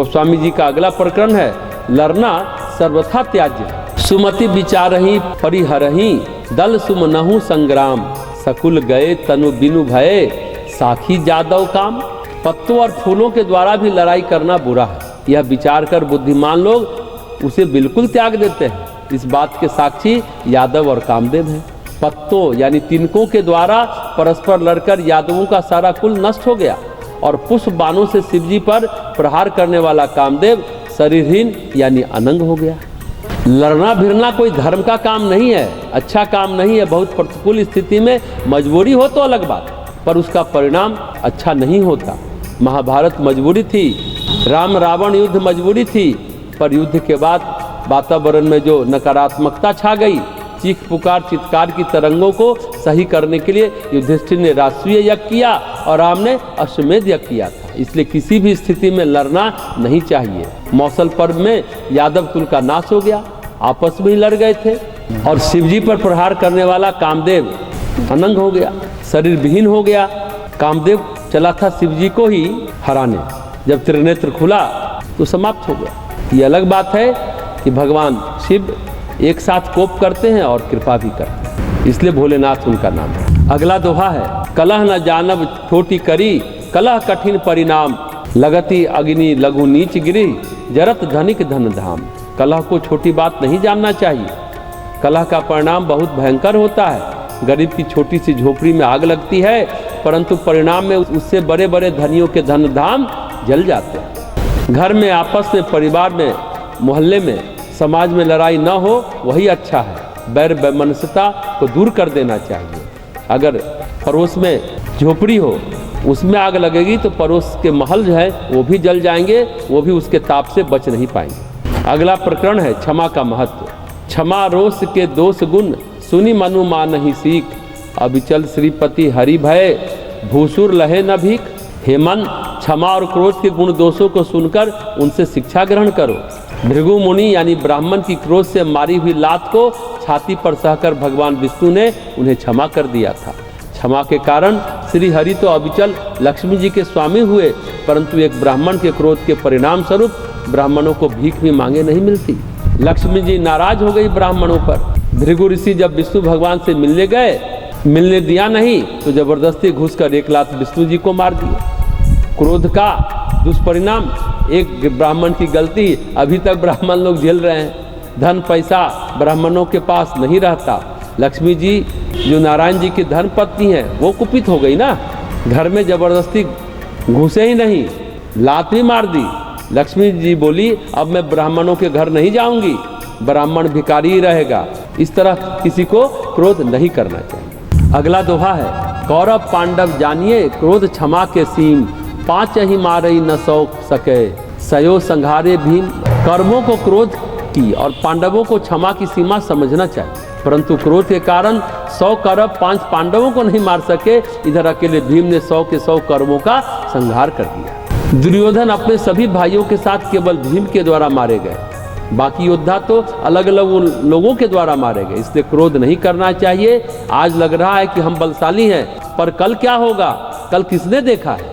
गोस्वामी जी का अगला प्रकरण है, लड़ना सर्वथा त्याज्य। सुमति विचारही परिहरही दल सुमनहु संग्राम, सकुल गए तनु बिनु भये साखी जादव काम। पत्तों और फूलों के द्वारा भी लड़ाई करना बुरा है, यह विचार कर बुद्धिमान लोग उसे बिल्कुल त्याग देते हैं। इस बात के साक्षी यादव और कामदेव हैं। पत्तों यानी तिनकों के द्वारा परस्पर लड़कर यादवों का सारा कुल नष्ट हो गया और पुष्प बाणों से शिवजी पर प्रहार करने वाला कामदेव शरीरहीन यानी अनंग हो गया। लड़ना भिड़ना कोई धर्म का काम नहीं है, अच्छा काम नहीं है। बहुत प्रतिकूल स्थिति में मजबूरी हो तो अलग बात, पर उसका परिणाम अच्छा नहीं होता। महाभारत मजबूरी थी, राम रावण युद्ध मजबूरी थी, पर युद्ध के बाद वातावरण में जो नकारात्मकता छा गई, चीख पुकार चित्कार की तरंगों को सही करने के लिए युधिष्ठिर ने राष्ट्रीय यज्ञ किया और राम ने अश्वमेध यज्ञ किया था। इसलिए किसी भी स्थिति में लड़ना नहीं चाहिए। मौसल पर्व में यादव कुल का नाश हो गया, आपस में ही लड़ गए थे और शिवजी पर प्रहार करने वाला कामदेव अनंग हो गया, शरीर विहीन हो गया। कामदेव चला था शिवजी को ही हराने, जब त्रिनेत्र खुला तो समाप्त हो गया। ये अलग बात है कि भगवान शिव एक साथ कोप करते हैं और कृपा भी करते हैं, इसलिए भोलेनाथ उनका नाम है। अगला दोहा है, कलह न जानब छोटी करी कलह कठिन परिणाम, लगती अग्नि लघु नीच गिरी जरत धनिक धन धाम। कलह को छोटी बात नहीं जानना चाहिए, कलह का परिणाम बहुत भयंकर होता है। गरीब की छोटी सी झोपड़ी में आग लगती है, परंतु परिणाम में उससे बड़े बड़े धनियों के धन धाम जल जाते हैं। घर में, आपस में, परिवार में, मोहल्ले में, समाज में लड़ाई न हो वही अच्छा है। बैर वैमनस्यता को दूर कर देना चाहिए। अगर पड़ोस में झोपड़ी हो, उसमें आग लगेगी तो पड़ोस के महल जो है वो भी जल जाएंगे, वो भी उसके ताप से बच नहीं पाएंगे। अगला प्रकरण है क्षमा का महत्व। क्षमा रोष के दोष गुण सुनी मनु मानहि सीख, अविचल श्रीपति हरि भय भूसुर लहे न भीख। हे मन, क्षमा और क्रोध के गुण दोषों को सुनकर उनसे शिक्षा ग्रहण करो। भृगु मुनि यानी ब्राह्मण की क्रोध से मारी हुई लात को छाती पर सहकर भगवान विष्णु ने उन्हें क्षमा कर दिया था। क्षमा के कारण श्री हरि तो अविचल लक्ष्मी जी के स्वामी हुए, परंतु एक ब्राह्मण के क्रोध के परिणाम स्वरूप ब्राह्मणों को भीख भी मांगे नहीं मिलती। लक्ष्मी जी नाराज हो गई ब्राह्मणों पर। भृगु ऋषि जब विष्णु भगवान से मिलने गए, मिलने दिया नहीं तो जबरदस्ती घुसकर 1 लात विष्णु जी को मार दिए। क्रोध का दुष्परिणाम, एक ब्राह्मण की गलती अभी तक ब्राह्मण लोग झेल रहे हैं। धन पैसा ब्राह्मणों के पास नहीं रहता। लक्ष्मी जी जो नारायण जी की धर्म पत्नी है वो कुपित हो गई ना, घर में जबरदस्ती घुसे ही नहीं, लात भी मार दी। लक्ष्मी जी बोली अब मैं ब्राह्मणों के घर नहीं जाऊंगी, ब्राह्मण भिखारी ही रहेगा। इस तरह किसी को क्रोध नहीं करना चाहिए। अगला दोहा है, कौरव पांडव जानिए क्रोध क्षमा के सीम, 5 ही मारई न सौ सके सयो संघारे भीम। कर्मों को क्रोध की और पांडवों को क्षमा की सीमा समझना चाहिए, परंतु क्रोध के कारण 100 कौरव 5 पांडवों को नहीं मार सके, इधर अकेले भीम ने 100 के 100 कर्मों का संहार कर दिया। दुर्योधन अपने सभी भाइयों के साथ केवल भीम के द्वारा मारे गए, बाकी योद्धा तो अलग अलग लोगों के द्वारा मारे गए। इसलिए क्रोध नहीं करना चाहिए। आज लग रहा है कि हम बलशाली हैं, पर कल क्या होगा, कल किसने देखा है।